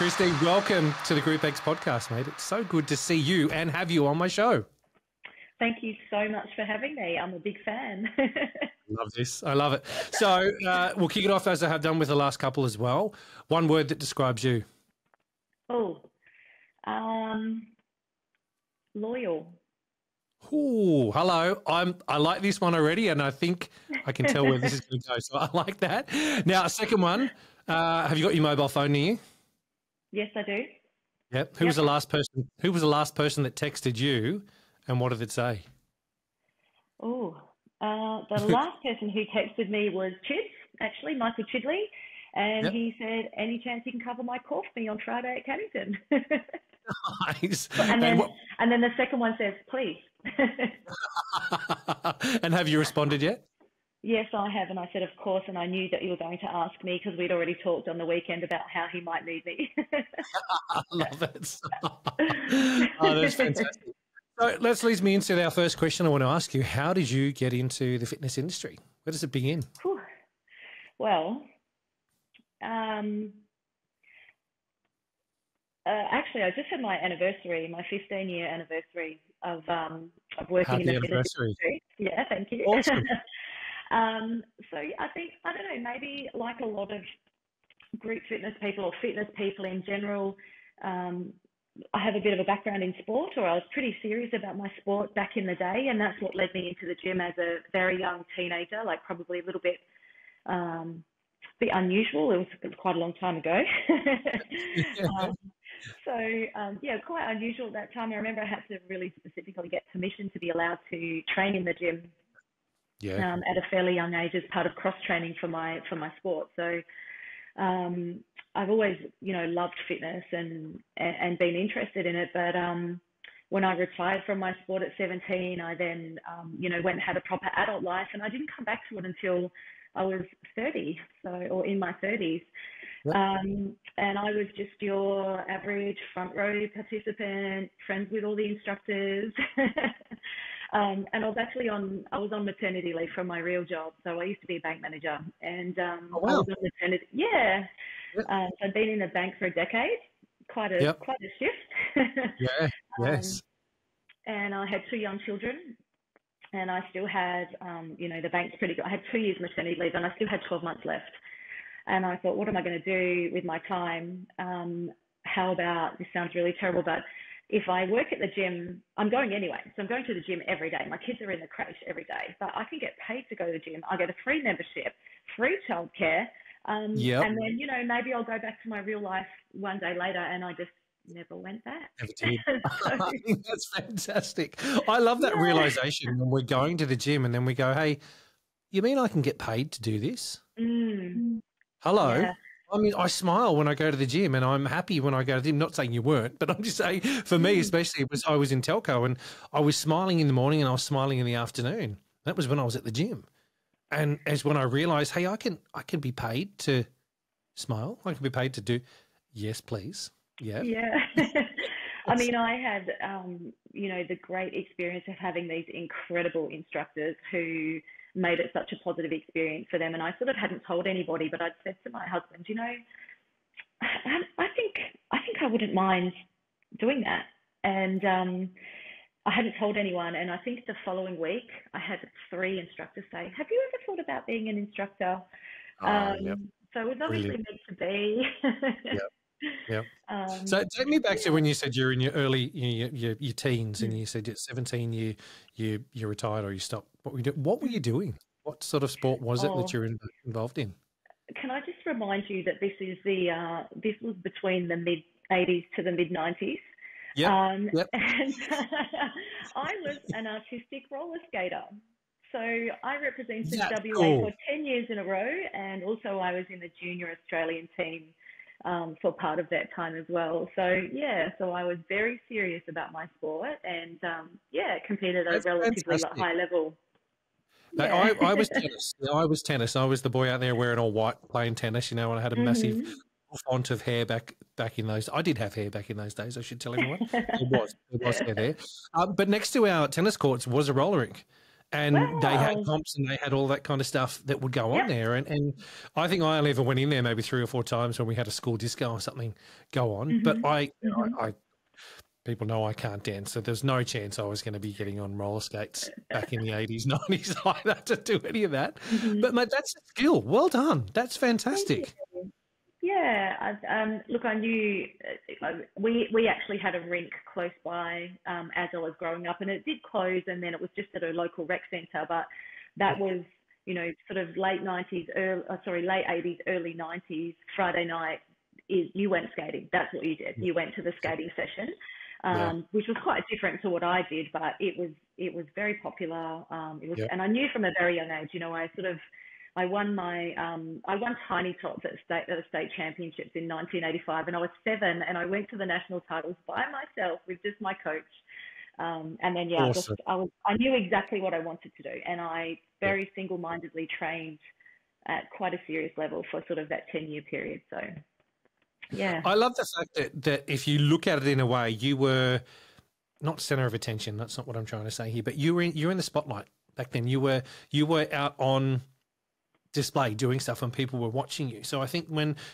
Kristy, welcome to the GROUPEX Podcast, mate. It's so good to see you and have you on my show. Thank you so much for having me. I'm a big fan. Love this. I love it. So we'll kick it off as I have done with the last couple as well. One word that describes you. Loyal. Ooh, hello. I like this one already, and I think I can tell where this is going to go. So I like that. Now, a second one. Have you got your mobile phone near you? Yes, I do. Yep. Who was the last person? Who was the last person that texted you, and what did it say? The last person who texted me was Chids, actually, Michael Chidley, and he said, "Any chance you can cover my call for me on Friday at Cannington?" Nice. And then the second one says, "Please." And have you responded yet? Yes, I have, and I said, "Of course," and I knew that you were going to ask me because we'd already talked on the weekend about how he might need me. I love it. Oh, that's fantastic. So that leads me into our first question I want to ask you. How did you get into the fitness industry? Where does it begin? Well, actually, I just had my anniversary, my 15-year anniversary of working in the fitness industry. Yeah, thank you. Awesome. So I think, I don't know, maybe like a lot of group fitness people or fitness people in general, I have a bit of a background in sport, or I was pretty serious about my sport back in the day, and that's what led me into the gym as a very young teenager, like probably a little bit unusual. It was quite a long time ago. Quite unusual at that time. I remember I had to really specifically get permission to be allowed to train in the gym at a fairly young age as part of cross training for my sport. So I've always, loved fitness and been interested in it. But when I retired from my sport at 17, I then, went and had a proper adult life, and I didn't come back to it until I was 30, or in my 30s. Yep. And I was just your average front row participant, friends with all the instructors. And I was on maternity leave from my real job. So I used to be a bank manager, and I was on maternity. Yeah. Yep. So I've been in the bank for a decade. Quite a shift. Yeah. Yes. And I had 2 young children, and I still had, the bank's pretty good. I had 2 years maternity leave, and I still had 12 months left. And I thought, what am I going to do with my time? How about, this sounds really terrible, but if I work at the gym, I'm going anyway. So I'm going to the gym every day. My kids are in the crèche every day, but I can get paid to go to the gym. I get a free membership, free childcare. And then, maybe I'll go back to my real life one day later, and I just never went back. Never did. I think that's fantastic. I love that realization when we're going to the gym and then we go, hey, you mean I can get paid to do this? Hello. Yeah. I mean, I smile when I go to the gym, and I'm happy when I go to the gym. Not saying you weren't, but I'm just saying for me, especially, I was in telco, and I was smiling in the morning and I was smiling in the afternoon. That was when I was at the gym. And as when I realized, hey, I can be paid to smile. I can be paid to do, yes, please. Yeah. Yeah. I mean, I had, the great experience of having these incredible instructors who made it such a positive experience for them. And I sort of hadn't told anybody, but I'd said to my husband, I think I wouldn't mind doing that. And I hadn't told anyone. And I think the following week I had 3 instructors say, have you ever thought about being an instructor? Yep. So it was obviously meant to be. Yep. So take me back to when you said you're in your early, your teens, and you said at 17 you retired or you stopped. What were you doing? What sort of sport was it that you're involved in? Can I just remind you that this is this was between the mid 80s to the mid 90s. Yep. And I was an artistic roller skater. So I represented WA for 10 years in a row, and also I was in the junior Australian team for part of that time as well. So so I was very serious about my sport, and competed at a relatively high level. Yeah. I was tennis. I was tennis. I was the boy out there wearing all white playing tennis, and I had a massive font of hair back in those. I did have hair back in those days, I should tell everyone. There was hair there. But next to our tennis courts was a roller rink. And they had comps and they had all that kind of stuff that would go on there. And I think I only ever went in there maybe 3 or 4 times when we had a school disco or something go on. But I people know I can't dance, so there's no chance I was going to be getting on roller skates back in the 80s, 90s either to do any of that. But, mate, that's a skill. Well done. That's fantastic. Yeah. Look, I knew we actually had a rink close by as I was growing up, and it did close, and then it was just at a local rec centre. But that was, sort of late 80s, early 90s, Friday night, you went skating. That's what you did. You went to the skating session, which was quite different to what I did, but it was very popular. And I knew from a very young age, I won tiny tots at the state championships in 1985, and I was 7, and I went to the national titles by myself with just my coach. And then, awesome. I knew exactly what I wanted to do, and I very single-mindedly trained at quite a serious level for sort of that 10-year period. So, yeah. I love the fact that if you look at it in a way, you were not center of attention. That's not what I'm trying to say here, but you were in the spotlight back then. You were out on display doing stuff and people were watching you. So I think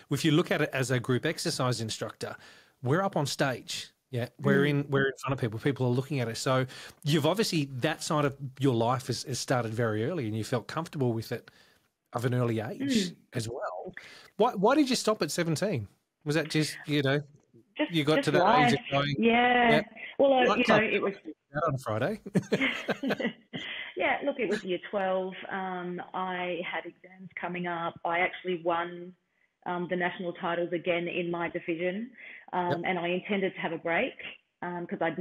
if you look at it as a group exercise instructor, we're up on stage. Yeah, we're in front of people. People are looking at us. So you've obviously, that side of your life has started very early, and you felt comfortable with it of an early age as well. Why did you stop at 17? Was that just, you got to that age of going? Yeah. Well, it was on a Friday. Yeah, look, it was year 12. I had exams coming up. I actually won the national titles again in my division, and I intended to have a break because I'd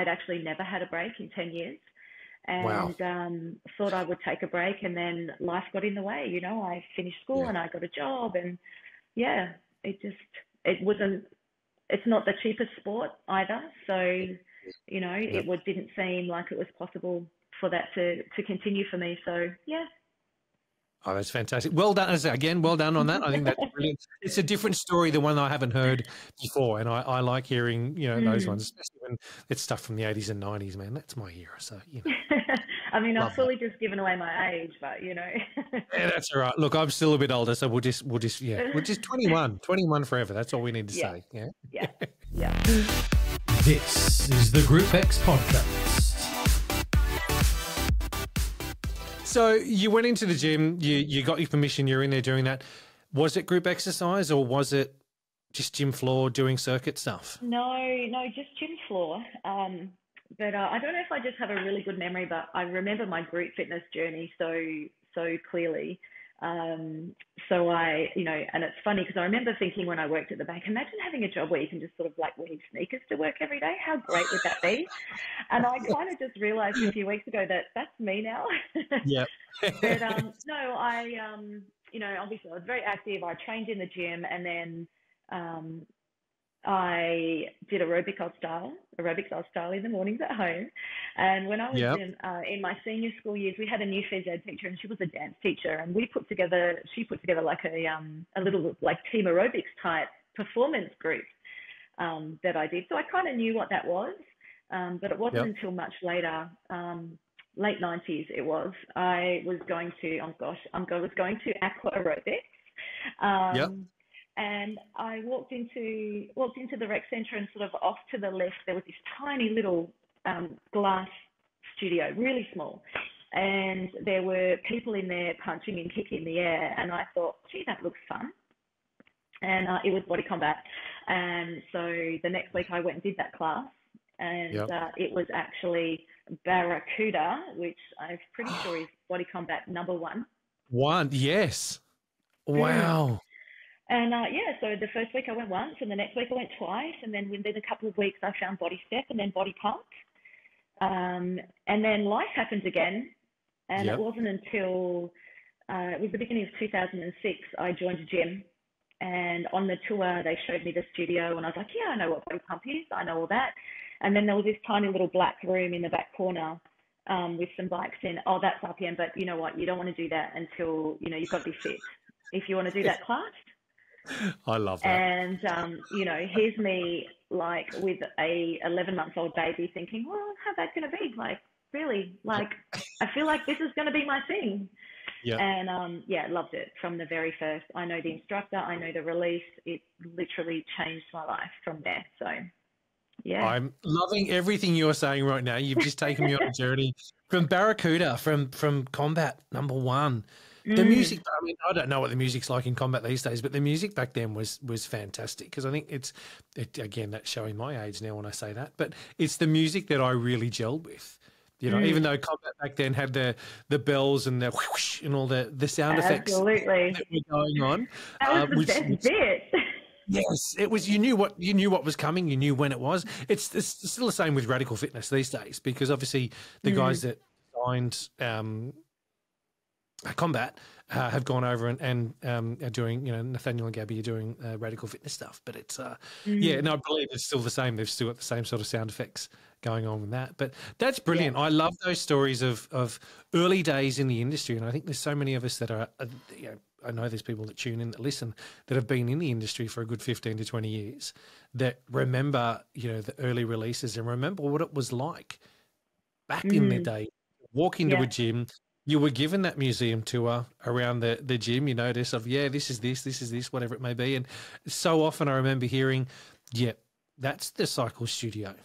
actually never had a break in 10 years, and thought I would take a break, and then life got in the way. I finished school and I got a job, and it's not the cheapest sport either, so it didn't seem like it was possible for that to continue for me. So, yeah. Oh, that's fantastic. Well done. Again, well done on that. I think that's brilliant. It's a different story than one I haven't heard before, and I like hearing, those ones, especially when it's stuff from the 80s and 90s, man. That's my era, so, I mean, I've fully just given away my age, but, Yeah, that's all right. Look, I'm still a bit older, so we'll just 21 forever. That's all we need to say. Yeah. This is the GROUPEX Podcast. So you went into the gym, you got your permission, you're in there doing that. Was it group exercise or was it just gym floor doing circuit stuff? No, just gym floor. But I don't know if I just have a really good memory, but I remember my group fitness journey so clearly. So I, and it's funny because I remember thinking when I worked at the bank, imagine having a job where you can just sort of like wear sneakers to work every day. How great would that be? And I kind of just realized a few weeks ago that that's me now. Yeah. But no, obviously I was very active. I trained in the gym, and then I did aerobics style in the mornings at home. And when I was in my senior school years, we had a new phys ed teacher, and she was a dance teacher, and she put together like a little like team aerobics type performance group that I did. So I kind of knew what that was, but it wasn't until much later, late 90s it was. I was going to aqua aerobics. And I walked into the rec centre, and sort of off to the left there was this tiny little glass studio, really small, and there were people in there punching and kicking in the air, and I thought, gee, that looks fun. And it was body combat, and so the next week I went and did that class, and it was actually Barracuda, which I'm pretty sure is body combat number 1. Yes. Wow. And so the first week I went once, and the next week I went twice, and then within a couple of weeks I found body step and then body pump. And then life happened again, and it wasn't until it was the beginning of 2006 I joined a gym, and on the tour they showed me the studio, and I was like, yeah, I know what body pump is, I know all that. And then there was this tiny little black room in the back corner with some bikes in. Oh, that's RPM, but you know what? You don't want to do that until, you've got to be fit. If you want to do that class. I love that. And, here's me like with a 11-month-old baby thinking, well, how's that going to be? Like, really. Like, I feel like this is going to be my thing. Yeah. And loved it from the very first. I know the instructor, I know the release. It literally changed my life from there. So, yeah. I'm loving everything you're saying right now. You've just taken me on a journey from Barracuda, from combat number one. The music, I mean, I don't know what the music's like in combat these days, but the music back then was fantastic, because I think again, that's showing my age now when I say that, but it's the music that I really gelled with. You know, even though combat back then had the bells and the whoosh and all the sound effects that were going on. That was the best bit. Yes, it was. You knew what was coming. You knew when it was. It's still the same with Radical Fitness these days, because obviously the guys that designed combat have gone over and are doing, Nathaniel and Gabby are doing Radical Fitness stuff. But it's I believe it's still the same. They've still got the same sort of sound effects going on with that. But that's brilliant. I love those stories of early days in the industry, and I think there's so many of us that are I know there's people that tune in, that listen, that have been in the industry for a good 15 to 20 years, that remember, the early releases and remember what it was like back in the day. Walk into a gym, you were given that museum tour around the gym, this is this, whatever it may be. And so often I remember hearing, that's the cycle studio.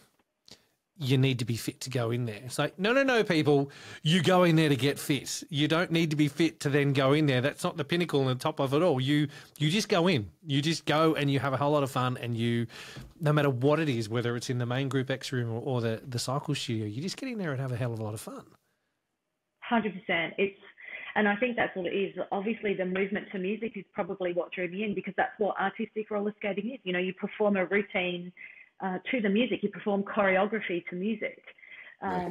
You need to be fit to go in there. It's like, no, people, you go in there to get fit. You don't need to be fit to then go in there. That's not the pinnacle and the top of it all. You just go in. You just go and you have a whole lot of fun, and you, no matter what it is, whether it's in the main GROUPEX room or the cycle studio, you just get in there and have a hell of a lot of fun. 100%. And I think that's what it is. Obviously, the movement to music is probably what drew me in, because that's what artistic roller skating is. You perform a routine to the music, you perform choreography to music. So,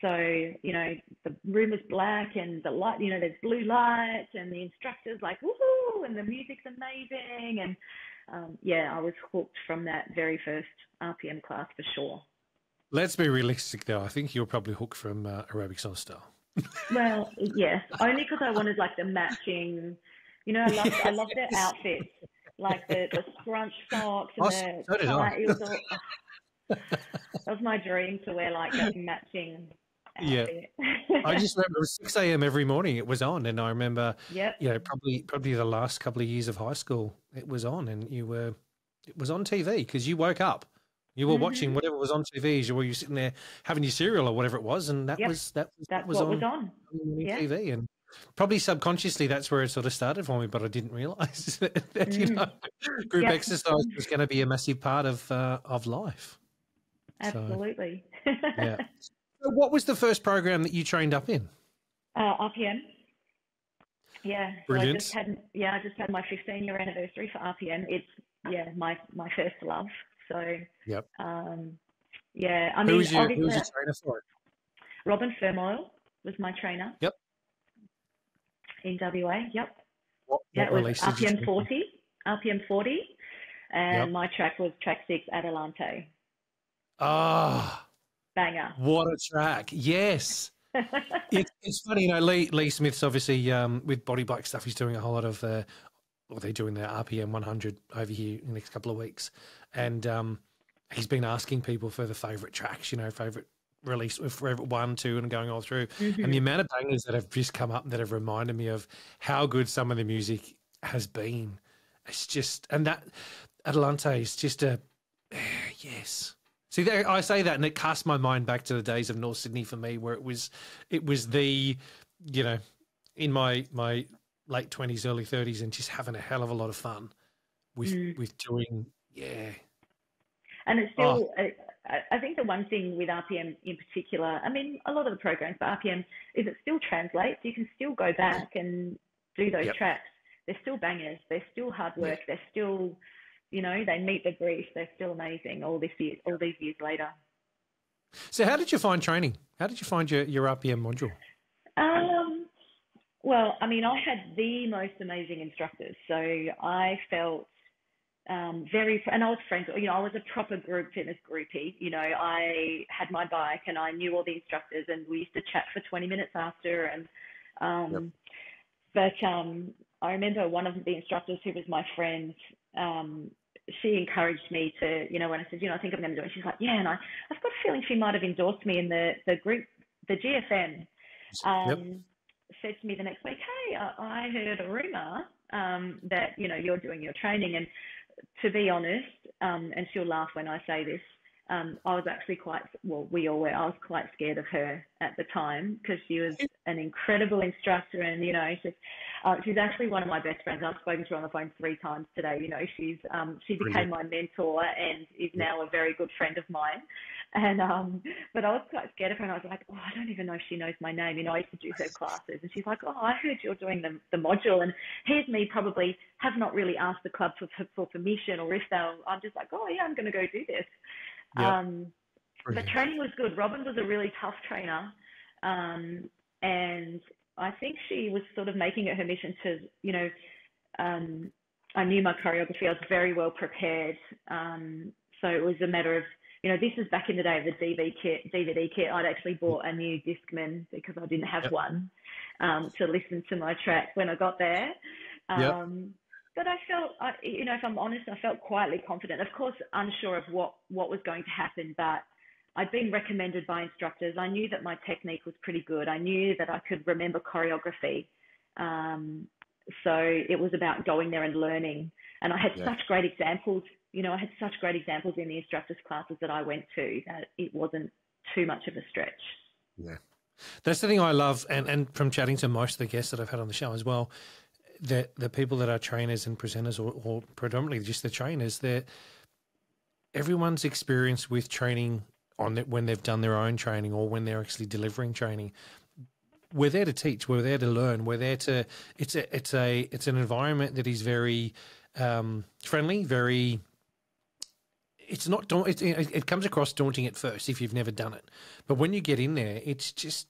the room is black and the light, there's blue light, and the instructor's like, woohoo, and the music's amazing. And I was hooked from that very first RPM class for sure. Let's be realistic though. I think you're probably hooked from Aerobics on Style. Well, yes, only because I wanted like the matching, I love their outfits. Like the scrunch socks and the tie. It was all, that was my dream, to wear like that matching outfit. I just remember it was 6 a.m. every morning it was on, and I remember probably the last couple of years of high school it was on, and it was on TV because you woke up. You were watching whatever was on TV, or you were sitting there having your cereal or whatever it was, and that was on TV. And probably subconsciously, that's where it sort of started for me, but I didn't realise that group exercise was going to be a massive part of life. Absolutely. So what was the first program that you trained up in? RPM. Yeah. Brilliant. So I just had my 15-year anniversary for RPM. It's my first love. So I mean, who was your trainer for it? Robin Fermoil was my trainer. Yep. In WA, What it was RPM 40, and my track was track 6, Adelante. Ah, banger! What a track! Yes, it's funny, Lee Smith's obviously with Body Bike stuff. He's doing a whole lot of they're doing their RPM 100 over here in the next couple of weeks, and he's been asking people for the favourite tracks, favourite release with Forever 1, 2 and going all through. And the amount of bangers that have just come up that have reminded me of how good some of the music has been. It's just, and that Adelante is just yes. See, I say that and it casts my mind back to the days of North Sydney for me, where it was the, in my late 20s, early 30s, and just having a hell of a lot of fun with doing, And it's still, I think the one thing with RPM in particular, I mean, a lot of the programs for RPM, is it still translates. You can still go back and do those tracks. They're still bangers. They're still hard work. They're still, they meet the brief. They're still amazing all these years later. So how did you find training? How did you find your RPM module? Well, I mean, I had the most amazing instructors. So I felt and I was friends, I was a proper group fitness groupie. I had my bike and I knew all the instructors, and we used to chat for 20 minutes after. And, but I remember one of the instructors who was my friend, she encouraged me to, when I said, I think I'm going to do it. She's like, and I've got a feeling she might have endorsed me in the group the GFM Yep. said to me the next week, hey, I heard a rumor that, you know, you're doing your training. And to be honest, and she'll laugh when I say this, I was actually we all were, I was quite scared of her at the time because she was an incredible instructor. And, you know, she's actually one of my best friends. I've spoken to her on the phone 3 times today. You know, she became my mentor and is now a very good friend of mine. And, but I was quite scared of her, and I was like, oh, I don't even know if she knows my name. You know, I used to do her classes, and she's like, oh, I heard you're doing the module. And here's me probably have not really asked the club for permission, or if I'm just like, oh yeah, I'm going to go do this. Yep. But training was good. Robin was a really tough trainer. And I think she was sort of making it her mission to, you know, I knew my choreography. I was very well prepared. So it was a matter of, you know, this is back in the day of the DVD kit. I'd actually bought a new Discman because I didn't have one to listen to my track when I got there. But I felt, you know, if I'm honest, I felt quietly confident. Of course, unsure of what was going to happen, but I'd been recommended by instructors. I knew that my technique was pretty good. I knew that I could remember choreography. So it was about going there and learning. And I had such great examples. You know, I had such great examples in the instructors' classes that I went to that it wasn't too much of a stretch. Yeah. That's the thing I love, and from chatting to most of the guests that I've had on the show as well, that the people that are trainers and presenters, or predominantly just the trainers, that everyone's experience with training when they've done their own training or when they're actually delivering training, we're there to teach, we're there to learn, we're there to. It's an environment that is very friendly, very. It's not it comes across daunting at first if you've never done it, but when you get in there, it's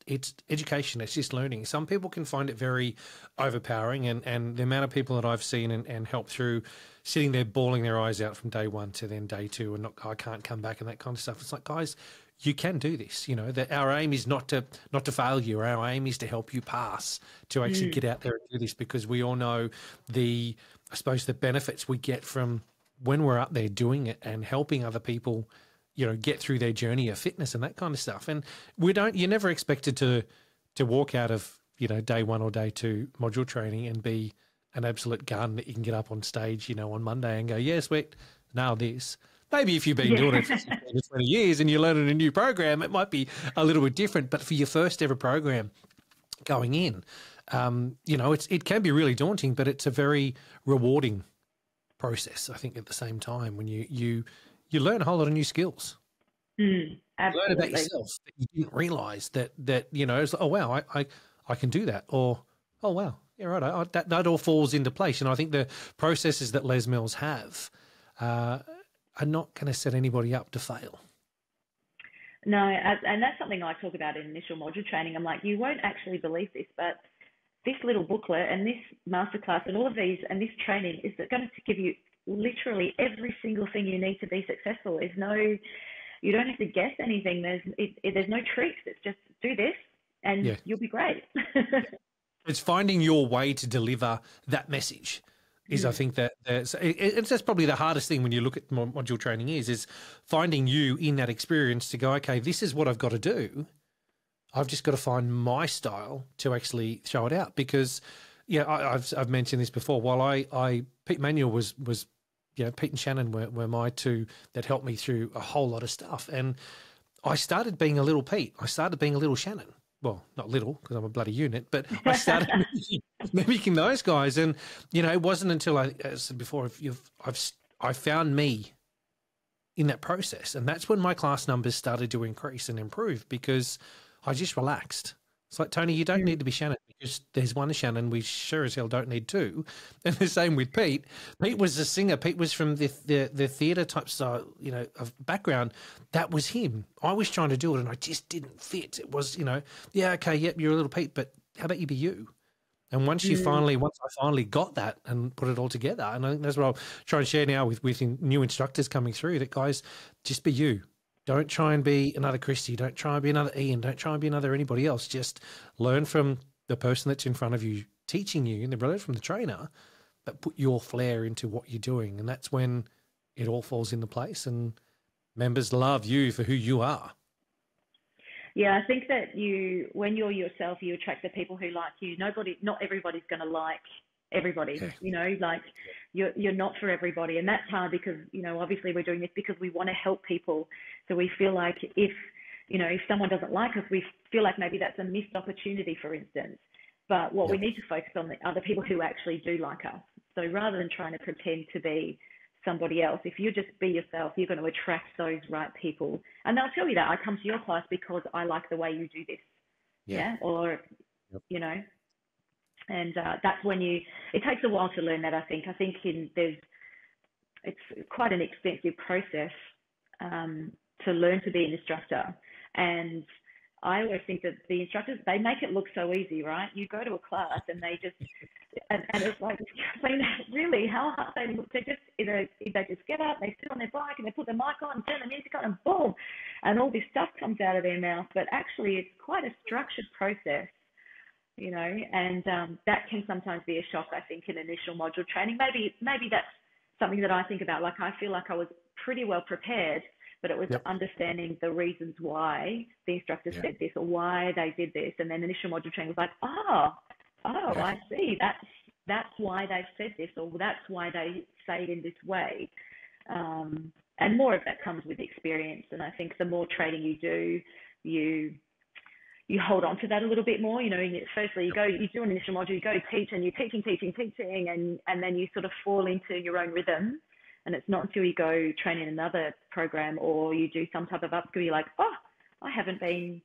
education. It's just learning. Some people can find it very overpowering, and the amount of people that I've seen and helped through sitting there bawling their eyes out from day 1 to then day 2, and I can't come back and that kind of stuff. It's like, guys, you can do this. You know, that our aim is not to fail you. Our aim is to help you pass, to actually get out there and do this, because we all know the benefits we get from when we're up there doing it and helping other people, you know, get through their journey of fitness and that kind of stuff. And you're never expected to walk out of, you know, day 1 or day 2 module training and be an absolute gun that you can get up on stage, you know, on Monday and go, yeah, sweet, nailed this. Maybe if you've been doing it for 15 to 20 years and you're learning a new program, it might be a little bit different. But for your first ever program going in, you know, it can be really daunting, but it's a very rewarding process, I think, at the same time, when you learn a whole lot of new skills. Absolutely. You learn about yourself that you didn't realise that you know, it's like, oh wow, I can do that, or oh wow, yeah, right, that all falls into place. And I think the processes that Les Mills have are not going to set anybody up to fail. No, and that's something I talk about in initial module training. I'm like, you won't actually believe this, but this little booklet and this masterclass and all of these and this training is going to give you literally every single thing you need to be successful. You don't have to guess anything. There's no tricks. It's just do this and you'll be great. It's finding your way to deliver that message. I think that's probably the hardest thing when you look at module training is finding you in that experience to go, okay, this is what I've got to do. I've just got to find my style to actually show it out, because, I've mentioned this before. While Pete Manuel was, you know, Pete and Shannon were my two that helped me through a whole lot of stuff. And I started being a little Pete. I started being a little Shannon. Well, not little, because I'm a bloody unit, but I started mimicking those guys. And, you know, it wasn't until as I said before, I found me in that process. And that's when my class numbers started to increase and improve, because I just relaxed. It's like, Tony, you don't need to be Shannon, because there's one Shannon. We sure as hell don't need two. And the same with Pete. Pete was a singer. Pete was from the theatre type style, you know, of background. That was him. I was trying to do it and I just didn't fit. It was, you know, yeah, okay, yep, you're a little Pete, but how about you be you? And once I finally got that and put it all together, and I think that's what I'll try and share now with new instructors coming through, that guys, just be you. Don't try and be another Kristy. Don't try and be another Ian. Don't try and be another anybody else. Just learn from the person that's in front of you teaching you, and learn from the trainer, but put your flair into what you're doing. And that's when it all falls into place and members love you for who you are. Yeah, I think that when you're yourself, you attract the people who like you. Not everybody's going to like everybody, Okay. like you're not for everybody. And that's hard because, obviously we're doing this because we want to help people. So we feel like if someone doesn't like us, we feel like maybe that's a missed opportunity, for instance. But what we need to focus on are the people who actually do like us. So rather than trying to pretend to be somebody else, if you just be yourself, you're going to attract those right people. And they'll tell you that I come to your class because I like the way you do this. Yeah. Or, and that's when it takes a while to learn that, I think. I think it's quite an extensive process to learn to be an instructor. And I always think that the instructors, they make it look so easy, right? You go to a class and they just, and it's like, I mean, really, how hard they look. They just get up, they sit on their bike and they put the mic on, turn the music on, and boom, and all this stuff comes out of their mouth. But actually, it's quite a structured process, and that can sometimes be a shock, I think, in initial module training. Maybe that's something that I think about. Like, I feel like I was pretty well prepared, but it was understanding the reasons why the instructor said this or why they did this. And then initial module training was like, I see. That's why they've said this, or that's why they say it in this way. And more of that comes with experience. And I think the more training you do, you hold on to that a little bit more. Firstly, you do an initial module, you go teach, and you're teaching, and then you sort of fall into your own rhythm. And it's not until you go train in another program or you do some type of upskill, you're like, I've been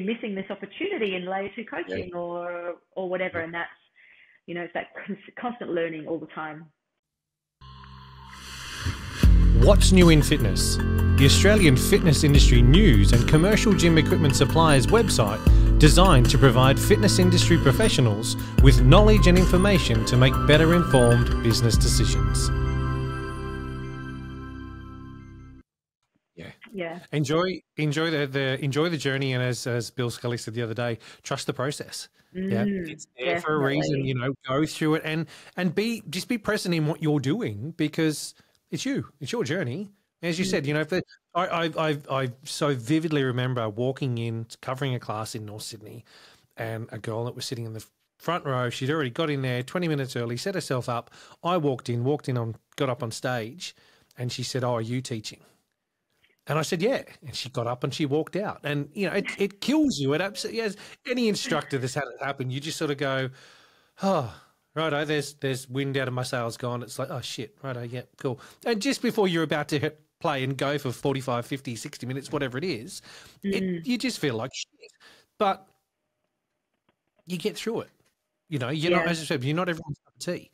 missing this opportunity in layer 2 coaching or whatever. And that's, it's that constant learning all the time. What's new in fitness? The Australian fitness industry news and commercial gym equipment suppliers website designed to provide fitness industry professionals with knowledge and information to make better informed business decisions. Yeah. Enjoy the journey, and as Bill Scully said the other day, trust the process. It's there for a reason. Go through it and be present in what you're doing, because it's your journey. As you said, I so vividly remember walking in, covering a class in North Sydney, and a girl that was sitting in the front row. She'd already got in there 20 minutes early, set herself up. I walked in, got up on stage, and she said, "Oh, are you teaching?" And I said, "Yeah." And she got up and she walked out. And, it kills you. It absolutely, as any instructor that's had it happen, you just sort of go, "Oh, righto, there's wind out of my sails gone." It's like, "Oh, shit, righto, yeah, cool." And just before you're about to hit play and go for 45, 50, 60 minutes, whatever it is, you just feel like shit. But you get through it. You're not, as I said, you're not everyone's cup of tea.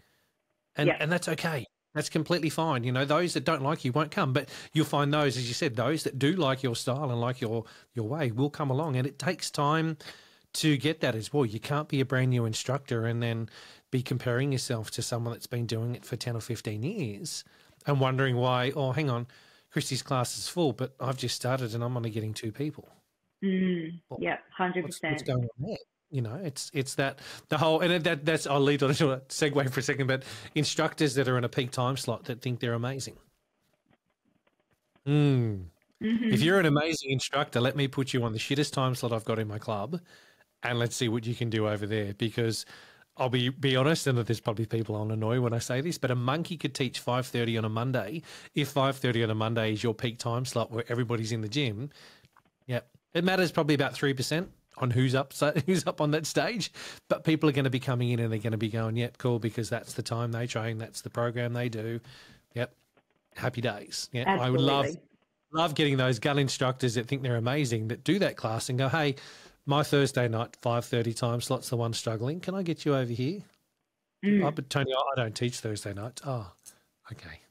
And that's okay. That's completely fine. Those that don't like you won't come, but you'll find those, as you said, those that do like your style and like your way will come along. And it takes time to get that as well. You can't be a brand new instructor and then be comparing yourself to someone that's been doing it for 10 or 15 years and wondering why, oh, hang on, Kristy's class is full, but I've just started and I'm only getting 2 people. Well, 100%. What's going on there? It's that the whole, and that's, I'll lead on to a segue for a second, but instructors that are in a peak time slot that think they're amazing. If you're an amazing instructor, let me put you on the shittest time slot I've got in my club, and let's see what you can do over there. Because I'll be honest, and there's probably people I'll annoy when I say this, but a monkey could teach 5:30 on a Monday. If 5:30 on a Monday is your peak time slot where everybody's in the gym, it matters probably about 3%. On who's up on that stage, but people are going to be coming in and they're going to be going, "Yep, cool," because that's the time they train, that's the program they do. Yep, happy days. Yeah, absolutely. I would love getting those gun instructors that think they're amazing that do that class and go, "Hey, my Thursday night 5:30 time slot's the one struggling. Can I get you over here?" But Tony, I don't teach Thursday nights. Oh, okay.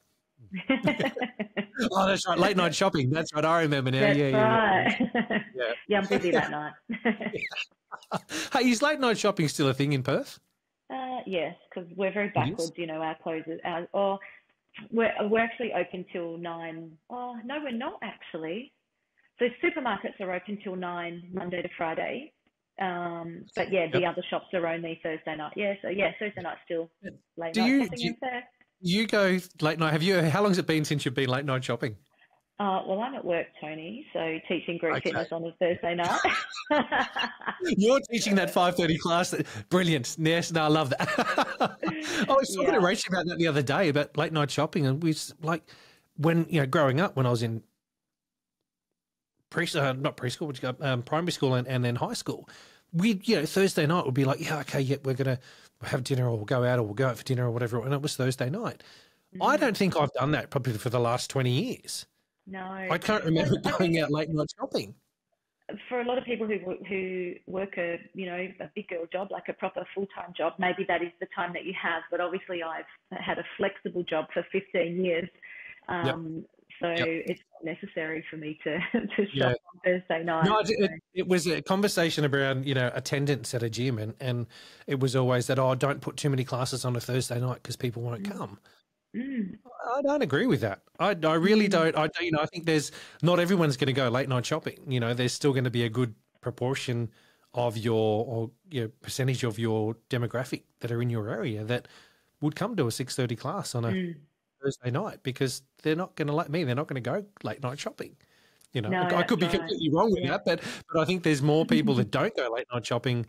Oh, that's right. Late night shopping. That's right. I remember now. That's right. Yeah, I'm busy that night. Hey, is late night shopping still a thing in Perth? Yes, because we're very backwards. Our closes. We're actually open till 9. Oh no, we're not actually. So supermarkets are open till 9 Monday to Friday. But the other shops are only Thursday night. Thursday night still late night shopping in Perth. You go late night. How long has it been since you've been late night shopping? Well, I'm at work, Tony, so teaching group fitness on a Thursday night. You're teaching that 5:30 class. Brilliant. Yes, no, I love that. I was talking to Rachel about that the other day, about late night shopping, and we like when, growing up, when I was in not preschool, primary school and then high school, we, Thursday night would be like, we're going to have dinner, or we'll go out, or we'll go out for dinner, or whatever, and it was Thursday night. I don't think I've done that probably for the last 20 years. No. I can't remember going out late night shopping. For a lot of people who work a big girl job, like a proper full-time job, maybe that is the time that you have. But obviously I've had a flexible job for 15 years. So it's not necessary for me to shop on Thursday night. No, it was a conversation around, attendance at a gym, and it was always that, don't put too many classes on a Thursday night because people won't come. I don't agree with that. I really don't. I think there's not everyone's going to go late night shopping. There's still going to be a good proportion of your percentage of your demographic that are in your area that would come to a 6:30 class on a Thursday night, because they're not going to, like me, they're not going to go late night shopping. No, I could be completely wrong with that, but I think there's more people that don't go late night shopping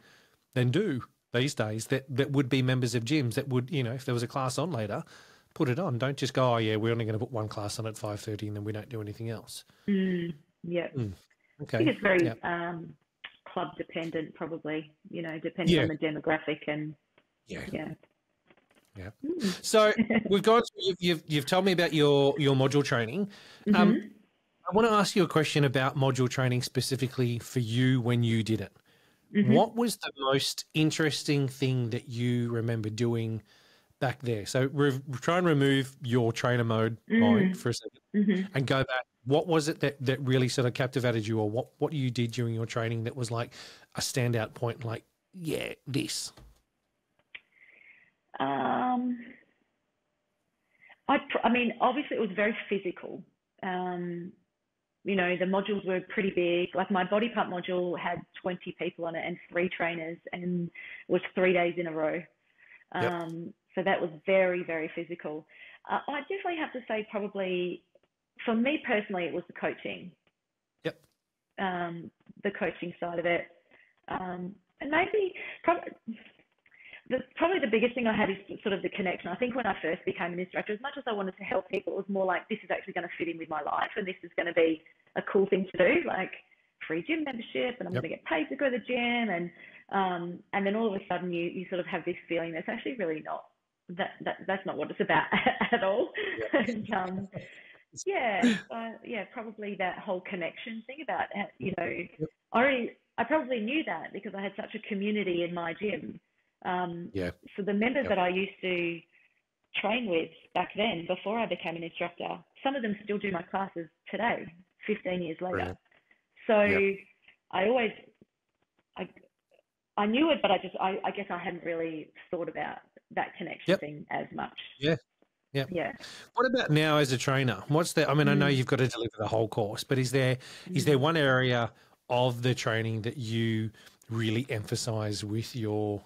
than do these days that would be members of gyms that would, if there was a class on later, put it on. Don't just go, we're only going to put one class on at 5:30 and then we don't do anything else. Okay. I think it's very club dependent, probably, depending on the demographic and So we've got, you've told me about your module training. I want to ask you a question about module training specifically for you when you did it. What was the most interesting thing that you remember doing back there? So try and remove your trainer mode mind for a second and go back. What was it that really sort of captivated you, or what you did during your training that was like a standout point, like, this? Obviously it was very physical. The modules were pretty big. Like my body pump module had 20 people on it and 3 trainers, and was 3 days in a row. So that was very, very physical. I definitely have to say, probably for me personally, it was the coaching. The coaching side of it. And maybe probably the biggest thing I had is sort of the connection. I think when I first became an instructor, as much as I wanted to help people, it was more like, this is actually going to fit in with my life, and this is going to be a cool thing to do, like free gym membership, and I'm going to get paid to go to the gym. And then all of a sudden you sort of have this feeling that's actually really not, that's not what it's about at all. Probably that whole connection thing about, I probably knew that because I had such a community in my gym. So the members that I used to train with back then, before I became an instructor, some of them still do my classes today, 15 years later. Brilliant. So I knew it, but I guess I hadn't really thought about that connection thing as much. What about now as a trainer? What's that? I mean, I know you've got to deliver the whole course, but is there one area of the training that you really emphasize with your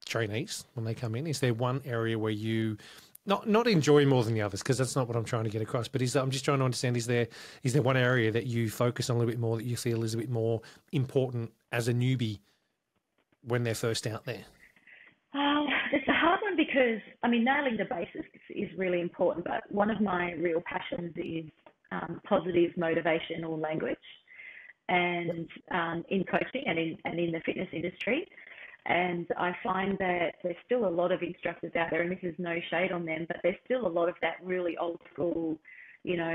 trainees when they come in? Is there one area where you not enjoy more than the others? Because that's not what I'm trying to get across. But I'm just trying to understand, is there one area that you focus on a little bit more, that you feel is a bit more important as a newbie when they're first out there? It's a hard one because, nailing the basics is really important. But one of my real passions is positive motivational language, and in coaching and in the fitness industry. And I find that there's still a lot of instructors out there, and this is no shade on them, but there's still a lot of that really old school, no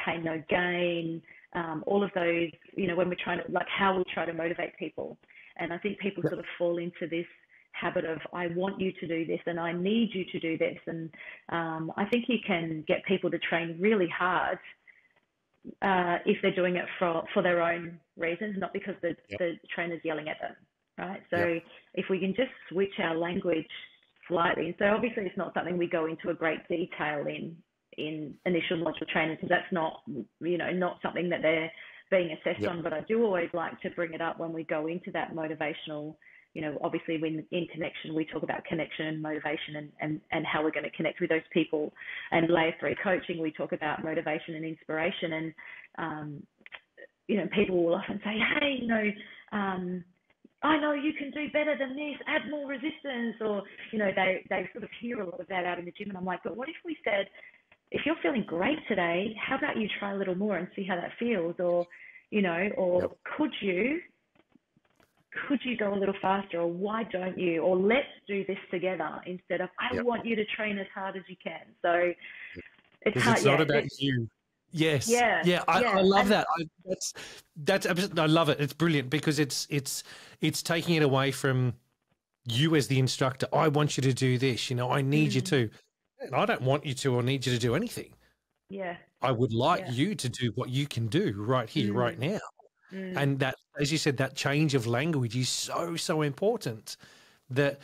pain, no gain, all of those, when we're trying to, like, how we try to motivate people. And I think people sort of fall into this habit of, I want you to do this and I need you to do this. And I think you can get people to train really hard if they're doing it for their own reasons, not because the trainer's yelling at them. Right. So if we can just switch our language slightly. So obviously it's not something we go into a great detail in initial module training, because that's not, not something that they're being assessed on. But I do always like to bring it up when we go into that motivational obviously when in connection, we talk about connection and motivation and how we're going to connect with those people. And layer 3 coaching, we talk about motivation and inspiration. And, people will often say, hey, I know you can do better than this, add more resistance, or, they sort of hear a lot of that out in the gym. And I'm like, but what if we said, if you're feeling great today, how about you try a little more and see how that feels? Or, could you go a little faster, or why don't you? Or let's do this together instead of, I want you to train as hard as you can. So it's hard. It's not about you. Yes. Yeah. I love that. That's absolutely, I love it. It's brilliant because it's taking it away from you as the instructor. I want you to do this. I need you to. And I don't want you to or need you to do anything. Yeah. I would like you to do what you can do right here, right now. And that, as you said, that change of language is so important. That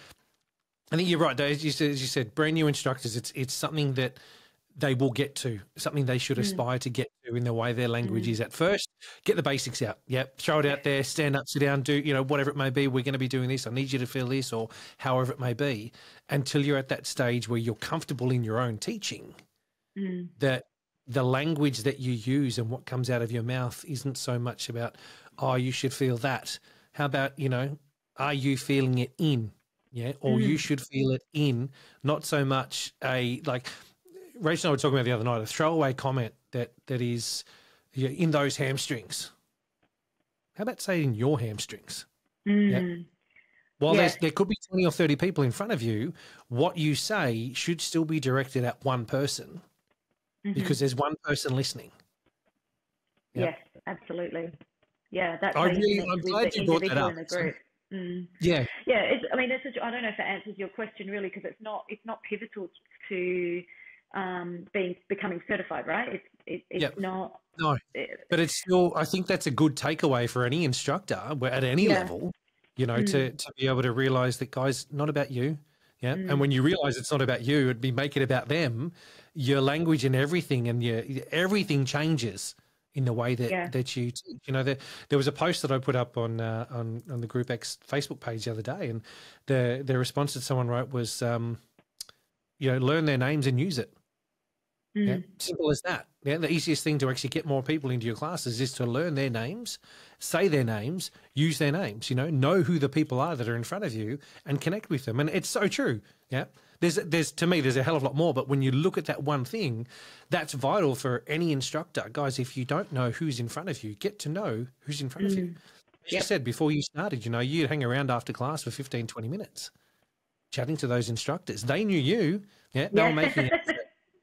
I think you're right. Though, as you said, brand new instructors, it's something that they will get to, something they should aspire to get to in the way their language is. At first, get the basics out. Yep, throw it out there, stand up, sit down, do, whatever it may be. We're going to be doing this. I need you to feel this, or however it may be, until you're at that stage where you're comfortable in your own teaching, that the language that you use and what comes out of your mouth isn't so much about, oh, you should feel that. How about, are you feeling it in? Yeah. Or you should feel it in, not so much Rachel and I were talking about the other night, a throwaway comment that is in those hamstrings. How about saying your hamstrings? Yeah. While there could be 20 or 30 people in front of you, what you say should still be directed at one person because there's one person listening. Yes, absolutely. Yeah, that's I'm glad you brought that up. Yeah. Yeah, I don't know if that answers your question really, because it's not pivotal to becoming certified, right? It's not. No, but it's still, I think that's a good takeaway for any instructor at any level, to be able to realize that, guys, not about you. Yeah. And when you realize it's not about you, it'd be make it about them, your language and everything, and everything changes in the way that you teach. There was a post that I put up on the GROUPEX Facebook page the other day, and the response that someone wrote was, learn their names and use it. Yeah, simple as that. Yeah, the easiest thing to actually get more people into your classes is to learn their names, say their names, use their names. Know who the people are that are in front of you and connect with them. And it's so true. Yeah, there's to me there's a hell of a lot more. But when you look at that one thing, that's vital for any instructor, guys. If you don't know who's in front of you, get to know who's in front of you. As you said before you started, you'd hang around after class for 15, 20 minutes, chatting to those instructors. They knew you. Yeah, they were making it.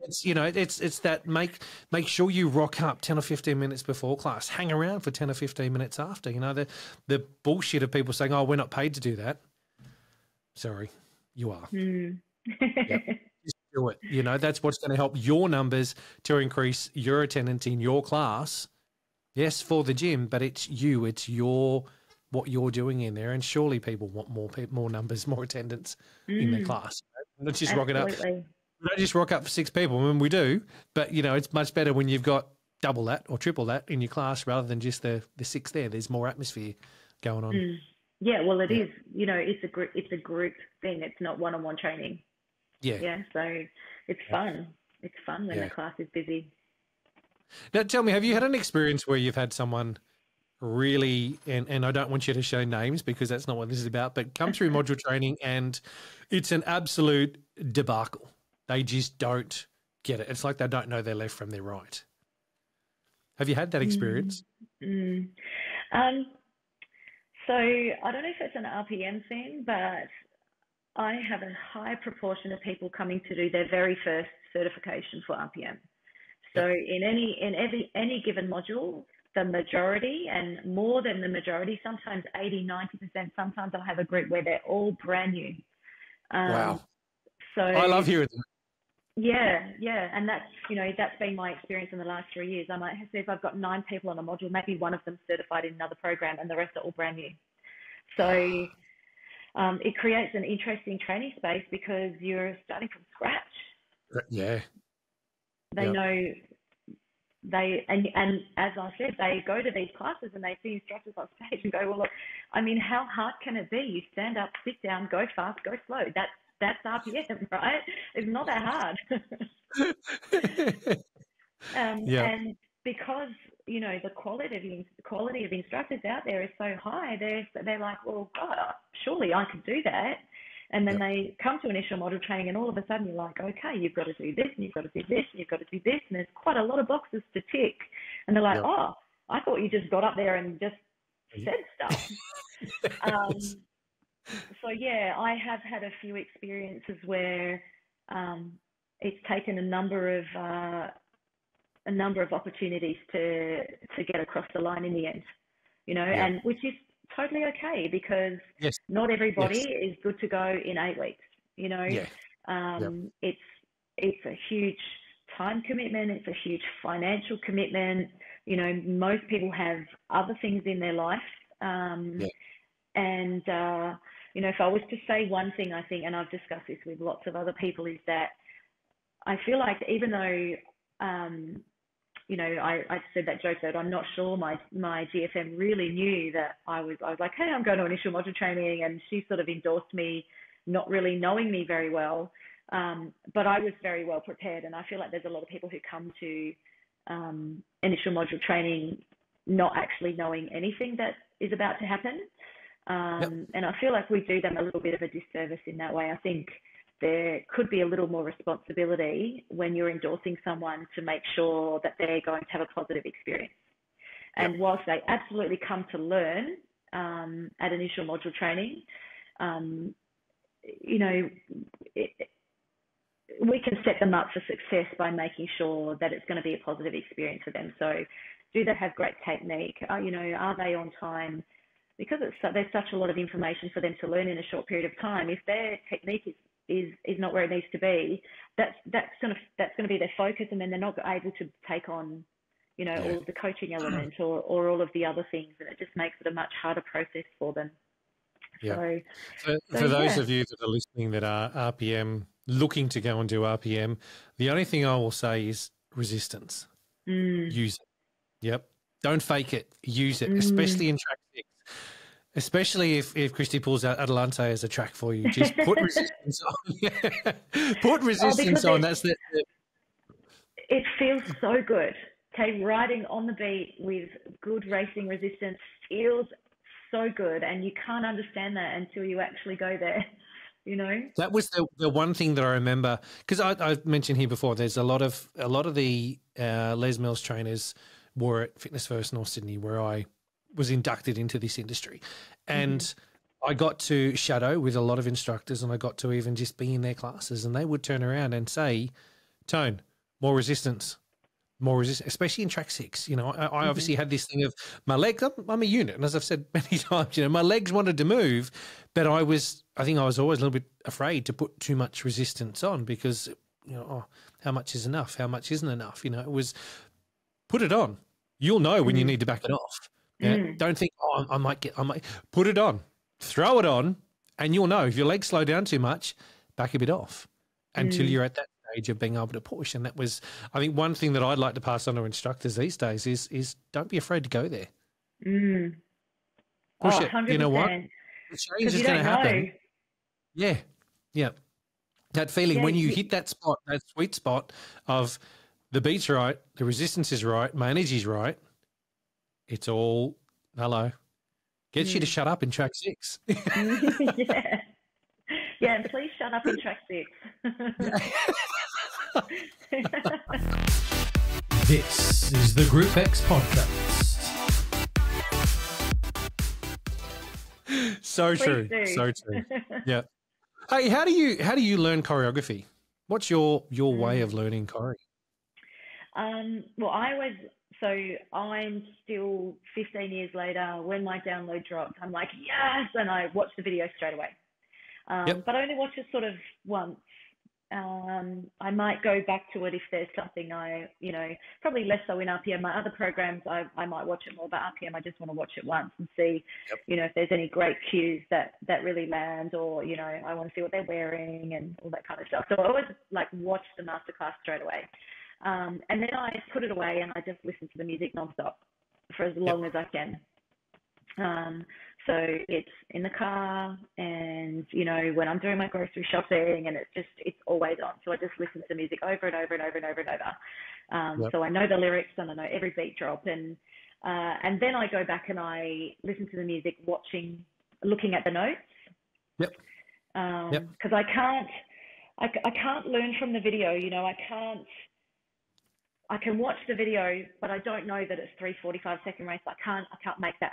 It's that make sure you rock up 10 or 15 minutes before class, hang around for 10 or 15 minutes after. The bullshit of people saying, oh, we're not paid to do that. Sorry, you are. Just do it. That's what's going to help your numbers to increase your attendance in your class. Yes, for the gym, but it's you. It's what you're doing in there. And surely people want more numbers, more attendance in their class. Not just rocking up. We don't just rock up for 6 people. I mean, we do, but, it's much better when you've got double that or triple that in your class rather than just the 6 there. There's more atmosphere going on. Yeah, well, it is. It's a group thing. It's not one-on-one training. Yeah. Yeah, so it's fun. It's fun when the class is busy. Now, tell me, have you had an experience where you've had someone really, and I don't want you to show names because that's not what this is about, but come through module training and it's an absolute debacle? They just don't get it. It's like they don't know their left from their right. Have you had that experience? So I don't know if it's an RPM thing, but I have a high proportion of people coming to do their very first certification for RPM. So in any given module, the majority and more than the majority, sometimes 80, 90%, sometimes I'll have a group where they're all brand new. Wow. So I love hearing that. Yeah. And that's been my experience in the last 3 years. I might say if I've got 9 people on a module, maybe one of them certified in another program and the rest are all brand new. So it creates an interesting training space because you're starting from scratch. Yeah. They know and as I said, they go to these classes and they see instructors on stage and go, well, look, I mean, how hard can it be? You stand up, sit down, go fast, go slow. That's RPM, right? It's not that hard. And because, you know, the quality of instructors out there is so high, they're like, well, God, surely I could do that. And then they come to initial model training, and all of a sudden you're like, okay, you've got to do this, and you've got to do this, and you've got to do this, and there's quite a lot of boxes to tick. And they're like, oh, I thought you just got up there and just said stuff. So yeah, I have had a few experiences where it's taken a number of opportunities to get across the line in the end, you know, and which is totally okay, because not everybody is good to go in 8 weeks, you know. It's a huge time commitment, it's a huge financial commitment, you know. Most people have other things in their life, and you know, if I was to say one thing, I think, and I've discussed this with lots of other people, is that I feel like, even though you know, I said that joke that I'm not sure my GFM really knew that I was like, hey, I'm going to initial module training, and she sort of endorsed me, not really knowing me very well, but I was very well prepared. And I feel like there's a lot of people who come to initial module training not actually knowing anything that is about to happen, and I feel like we do them a little bit of a disservice in that way. I think there could be a little more responsibility when you're endorsing someone to make sure that they're going to have a positive experience. And whilst they absolutely come to learn at initial module training, you know, we can set them up for success by making sure that it's going to be a positive experience for them. So do they have great technique? You know, are they on time? Because there's such a lot of information for them to learn in a short period of time. If their technique is not where it needs to be, that's going to be their focus, and then they're not able to take on, you know, all of the coaching elements or all of the other things, and it just makes it a much harder process for them. So for those of you that are listening that are RPM, looking to go and do RPM, the only thing I will say is resistance. Use it. Yep. Don't fake it. Use it, especially in track 6. Especially if Kristy pulls out Adelante as a track for you, just put resistance on. Put resistance on. That's it. It feels so good. Okay, riding on the beat with good racing resistance feels so good, and you can't understand that until you actually go there. You know, that was the one thing that I remember, because I mentioned here before. There's a lot of the Les Mills trainers were at Fitness First North Sydney, where I was inducted into this industry, and I got to shadow with a lot of instructors, and I got to even just be in their classes, and they would turn around and say, Tone, more resistance, especially in track 6. You know, I obviously had this thing of my legs, I'm a unit. And as I've said many times, you know, my legs wanted to move, but I think I was always a little bit afraid to put too much resistance on, because, you know, how much is enough? How much isn't enough? You know, it was put it on. You'll know when you need to back it off. Yeah? Don't think, I might put it on, throw it on, and you'll know if your legs slow down too much, back a bit off until you're at that stage of being able to push. And that was, I think, one thing that I'd like to pass on to instructors these days is don't be afraid to go there. Push it. 100%. You know what? The change is going to happen. Yeah. Yeah. That feeling when you hit that spot, that sweet spot of the beat's right, the resistance is right, my energy's right, it's all, hello, gets you to shut up in track 6. Yeah, and please shut up in track 6. This is the GROUPEX Podcast. So true. So true. Yeah. Hey, how do you learn choreography? What's your way of learning choreo? Well, I'm still 15 years later, when my download dropped, I'm like, yes, and I watch the video straight away. But I only watch it sort of once. I might go back to it if there's something probably less so in RPM. My other programs, I might watch it more, but RPM, I just want to watch it once and see, if there's any great cues that really land, or, I want to see what they're wearing and all that kind of stuff. So I always watch the masterclass straight away. And then I put it away and I just listen to the music nonstop for as long as I can. So it's in the car and, you know, when I'm doing my grocery shopping, and it's always on. So I just listen to music over and over and over and over and over. So I know the lyrics and I know every beat drop. And then I go back and I listen to the music, looking at the notes. Yep. Because I can't learn from the video, you know, I can watch the video, but I don't know that it's 3 45-second race. I can't make that